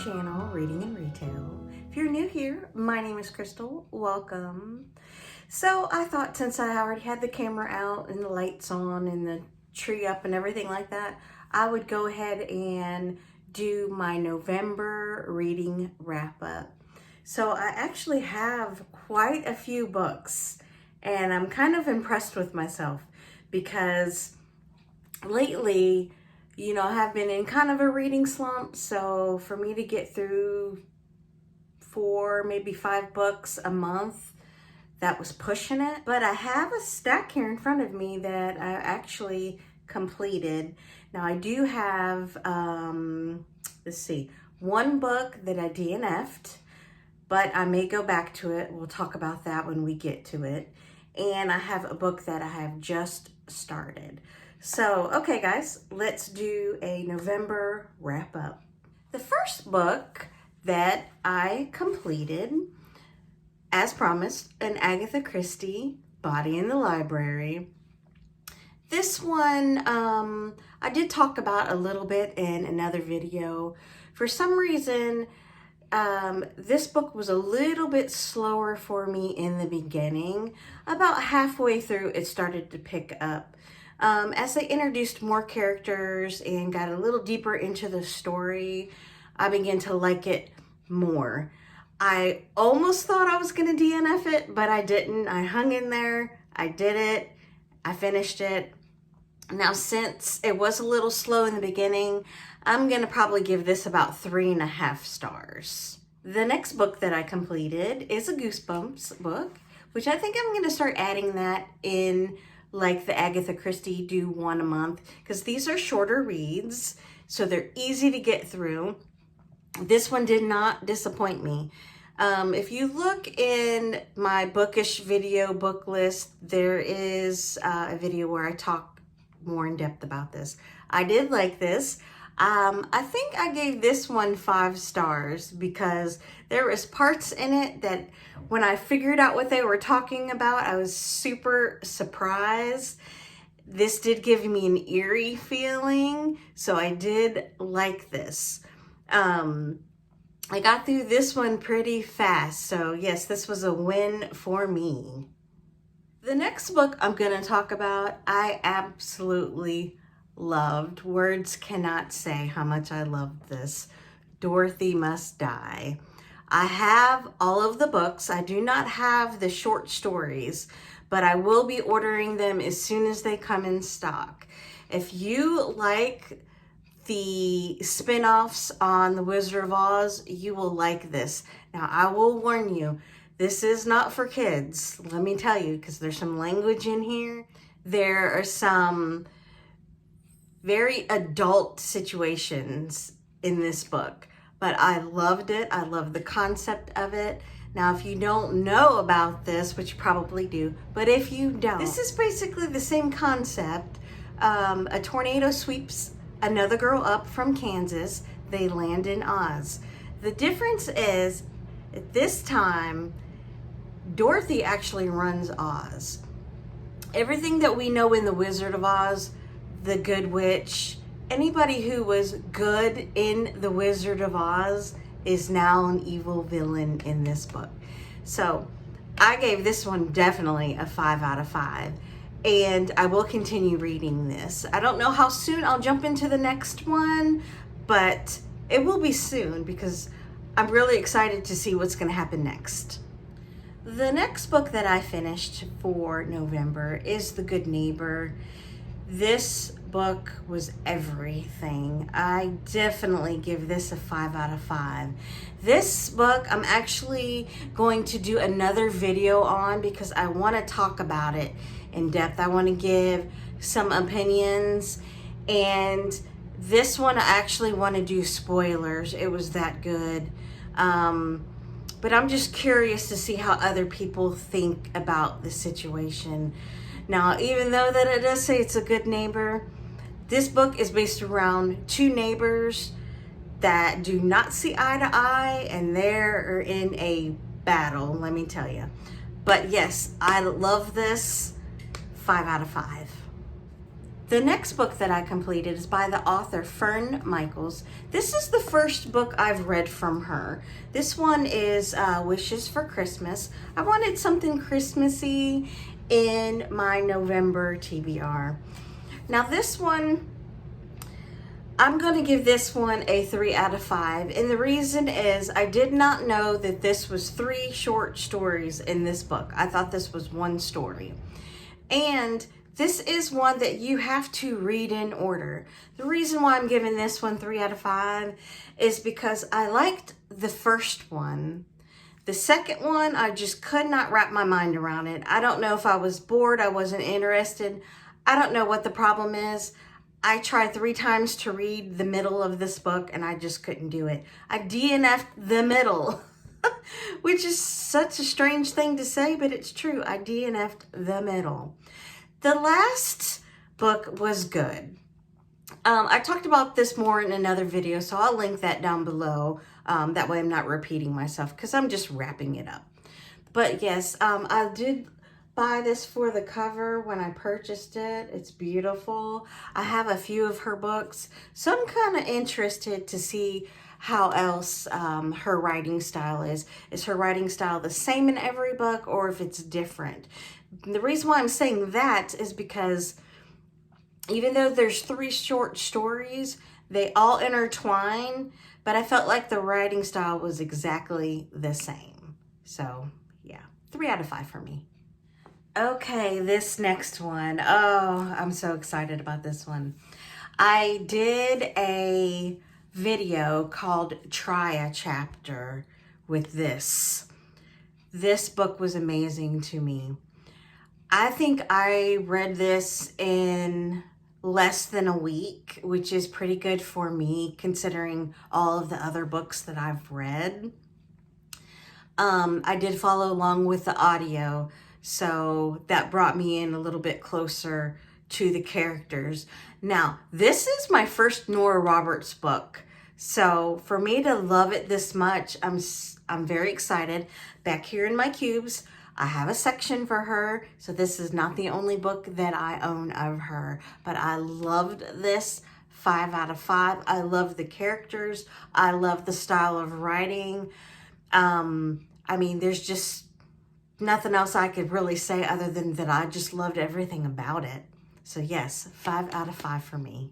channel, Reading and Retail. If you're new here, my name is Crystal. Welcome. So I thought since I already had the camera out and the lights on and the tree up and everything like that, I would go ahead and do my November reading wrap up. So I actually have quite a few books and I'm kind of impressed with myself because lately, you know, I have been in kind of a reading slump. So for me to get through 4, maybe 5 books a month, that was pushing it. But I have a stack here in front of me that I actually completed. Now I do have, let's see, 1 book that I DNF'd, but I may go back to it. We'll talk about that when we get to it. And I have a book that I have just started. So, okay guys, let's do a November wrap up. The first book that I completed, as promised, an Agatha Christie, Body in the Library. This one, I did talk about a little bit in another video. For some reason, this book was a little bit slower for me in the beginning. About halfway through, it started to pick up. As they introduced more characters and got a little deeper into the story, I began to like it more. I almost thought I was going to DNF it, but I didn't. I hung in there. I did it. I finished it. Now, since it was a little slow in the beginning, I'm going to probably give this about 3.5 stars. The next book that I completed is a Goosebumps book, which I think I'm going to start adding that in like the Agatha Christie, do 1 a month, because these are shorter reads, so they're easy to get through. This one did not disappoint me. If you look in my bookish video book list, there is a video where I talk more in depth about this. I did like this. I think I gave this one 5 stars because there was parts in it that when I figured out what they were talking about, I was super surprised. This did give me an eerie feeling, so I did like this. I got through this one pretty fast, so yes, this was a win for me. The next book I'm going to talk about, I absolutely loved. Words cannot say how much I loved this. Dorothy Must Die. I have all of the books. I do not have the short stories, but I will be ordering them as soon as they come in stock. If you like the spin-offs on The Wizard of Oz, you will like this. Now, I will warn you, this is not for kids, let me tell you, because there's some language in here. There are some very adult situations in this book, but I loved it. I love the concept of it. Now, if you don't know about this, which you probably do, but if you don't, this is basically the same concept. A tornado sweeps another girl up from Kansas. They land in Oz. The difference is, at this time, Dorothy actually runs Oz. Everything that we know in The Wizard of Oz, the Good Witch, anybody who was good in The Wizard of Oz is now an evil villain in this book. So I gave this one definitely a 5 out of 5. And I will continue reading this. I don't know how soon I'll jump into the next one, but it will be soon because I'm really excited to see what's going to happen next. The next book that I finished for November is The Good Neighbor. This book was everything. I definitely give this a 5 out of 5. This book I'm actually going to do another video on because I want to talk about it in depth. I want to give some opinions, and this one I actually want to do spoilers. It was that good. But I'm just curious to see how other people think about the situation. Now, even though that it does say it's a good neighbor, this book is based around 2 neighbors that do not see eye to eye, and they're in a battle, let me tell you. But yes, I love this. 5 out of 5. The next book that I completed is by the author FRIENDMAIL. This is the first book I've read from her. This one is Wishes for Christmas. I wanted something Christmassy in my November TBR. Now this one, I'm going to give this one a 3 out of 5. And the reason is I did not know that this was 3 short stories in this book. I thought this was one story. And this is one that you have to read in order. The reason why I'm giving this one 3 out of 5 is because I liked the first one. The second one, I just could not wrap my mind around it. I don't know if I was bored, I wasn't interested. I don't know what the problem is. I tried 3 times to read the middle of this book and I just couldn't do it. I DNF'd the middle, which is such a strange thing to say, but it's true. I DNF'd the middle. The last book was good. I talked about this more in another video, so I'll link that down below. That way I'm not repeating myself because I'm just wrapping it up. But yes, I did buy this for the cover when I purchased it. It's beautiful. I have a few of her books, so I'm kind of interested to see how else her writing style is. Is her writing style the same in every book or if it's different? The reason why I'm saying that is because even though there's 3 short stories, they all intertwine, but I felt like the writing style was exactly the same. So yeah, 3 out of 5 for me. Okay, this next one. Oh, I'm so excited about this one. I did a video called Try a Chapter with this. This book was amazing to me. I think I read this in less than a week, which is pretty good for me considering all of the other books that I've read. I did follow along with the audio, so that brought me in a little bit closer to the characters. Now, this is my first Nora Roberts book, so for me to love it this much, I'm very excited. Back here in my cubes, I have a section for her, so this is not the only book that I own of her, but I loved this 5 out of 5. I love the characters. I love the style of writing. I mean, there's just nothing else I could really say other than that I just loved everything about it. So yes, 5 out of 5 for me.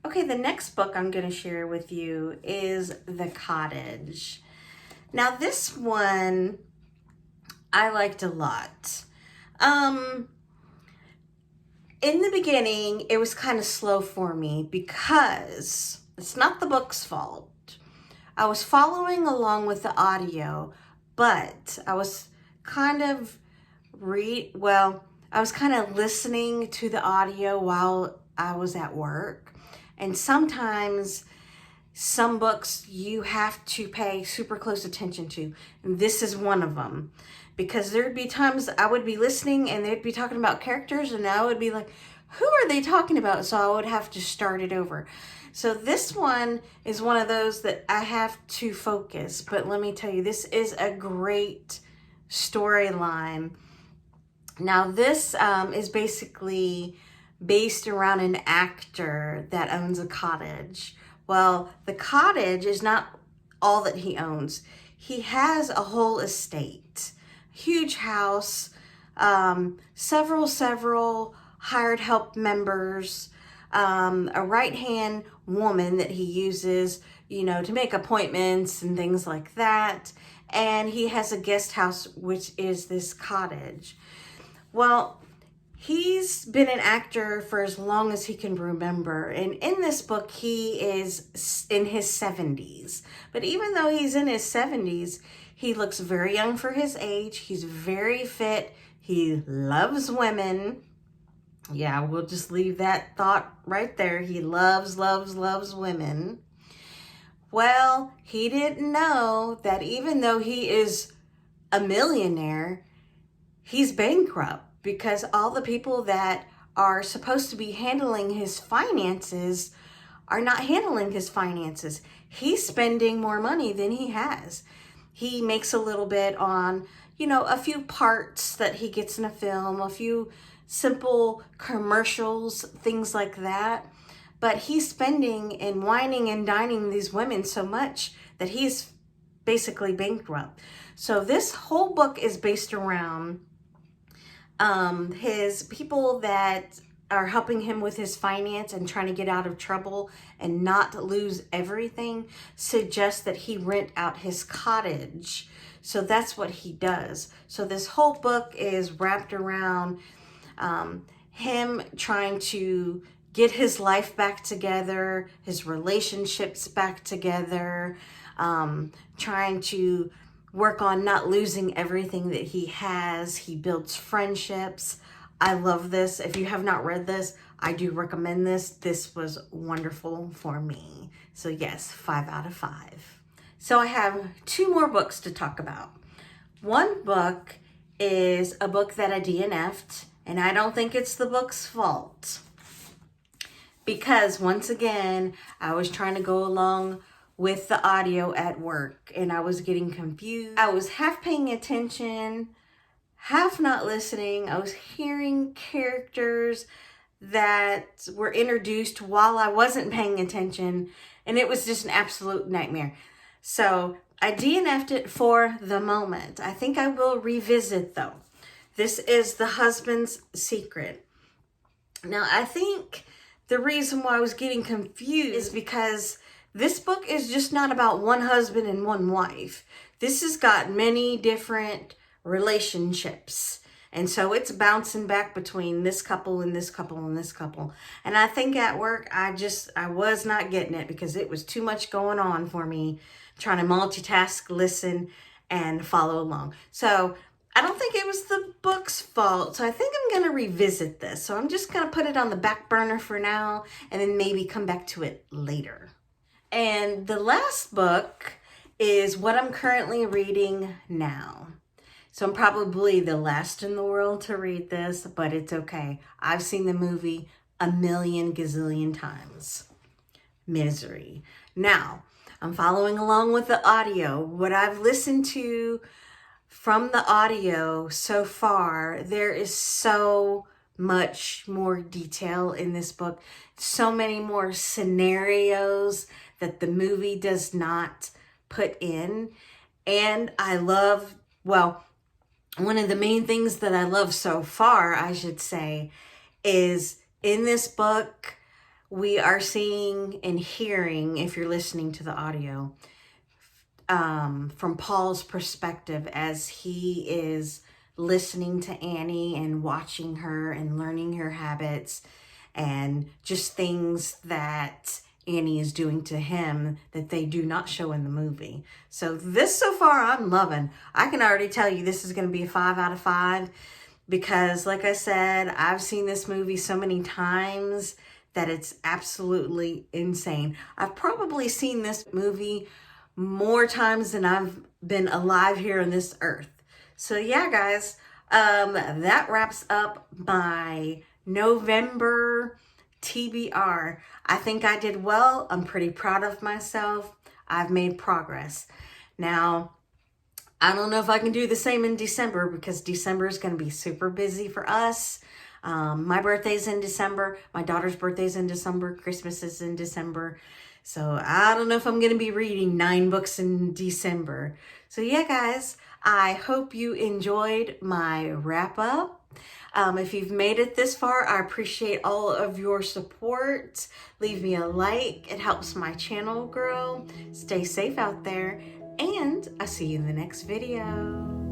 Okay, the next book I'm going to share with you is The Cottage. Now this one I liked a lot. In the beginning, it was kind of slow for me because it's not the book's fault. I was following along with the audio, but I was kind of listening to the audio while I was at work. And sometimes some books you have to pay super close attention to. And this is one of them. Because there'd be times I would be listening and they'd be talking about characters and I would be like, who are they talking about? So I would have to start it over. So this one is one of those that I have to focus. But let me tell you, this is a great storyline. Now this is basically based around an actor that owns a cottage. Well, the cottage is not all that he owns. He has a whole estate. Huge house, several hired help members, a right-hand woman that he uses, you know, to make appointments and things like that. And he has a guest house, which is this cottage. Well, he's been an actor for as long as he can remember. And in this book, he is in his 70s. But even though he's in his 70s, he looks very young for his age. He's very fit. He loves women. Yeah, we'll just leave that thought right there. He loves women. Well, he didn't know that even though he is a millionaire, he's bankrupt because all the people that are supposed to be handling his finances are not handling his finances. He's spending more money than he has. He makes a little bit on, you know, a few parts that he gets in a film, a few simple commercials, things like that. But he's spending and whining and dining these women so much that he's basically bankrupt. So this whole book is based around his people that are helping him with his finance and trying to get out of trouble and not lose everything, suggest that he rent out his cottage. So that's what he does. So this whole book is wrapped around him trying to get his life back together, his relationships back together, trying to work on not losing everything that he has. He builds friendships. I love this. If you have not read this, I do recommend this. This was wonderful for me. So yes, 5 out of 5. So I have 2 more books to talk about. One book is a book that I DNF'd, and I don't think it's the book's fault. Because once again, I was trying to go along with the audio at work and I was getting confused. I was half paying attention, half not listening. I was hearing characters that were introduced while I wasn't paying attention, and it was just an absolute nightmare. So I DNF'd it for the moment. I think I will revisit though. This is The Husband's Secret. Now I think the reason why I was getting confused is because this book is just not about one husband and one wife. This has got many different relationships. And so it's bouncing back between this couple and this couple and this couple. And I think at work, I was not getting it because it was too much going on for me, trying to multitask, listen, and follow along. So I don't think it was the book's fault. So I think I'm going to revisit this. So I'm just going to put it on the back burner for now and then maybe come back to it later. And the last book is what I'm currently reading now. So I'm probably the last in the world to read this, but it's okay. I've seen the movie a million gazillion times. Misery. Now, I'm following along with the audio. What I've listened to from the audio so far, there is so much more detail in this book. So many more scenarios that the movie does not put in. And I love, well, one of the main things that I love so far, I should say, is in this book, we are seeing and hearing, if you're listening to the audio, from Paul's perspective as he is listening to Annie and watching her and learning her habits and just things that Annie is doing to him that they do not show in the movie. So this so far I'm loving. I can already tell you this is going to be a 5 out of 5 because like I said, I've seen this movie so many times that it's absolutely insane. I've probably seen this movie more times than I've been alive here on this earth. So yeah, guys, that wraps up my November TBR. I think I did well. I'm pretty proud of myself. I've made progress. Now, I don't know if I can do the same in December because December is going to be super busy for us. My birthday's in December. My daughter's birthday's in December. Christmas is in December. So I don't know if I'm going to be reading 9 books in December. So yeah, guys, I hope you enjoyed my wrap up. If you've made it this far, I appreciate all of your support. Leave me a like. It helps my channel grow. Stay safe out there. And I'll see you in the next video.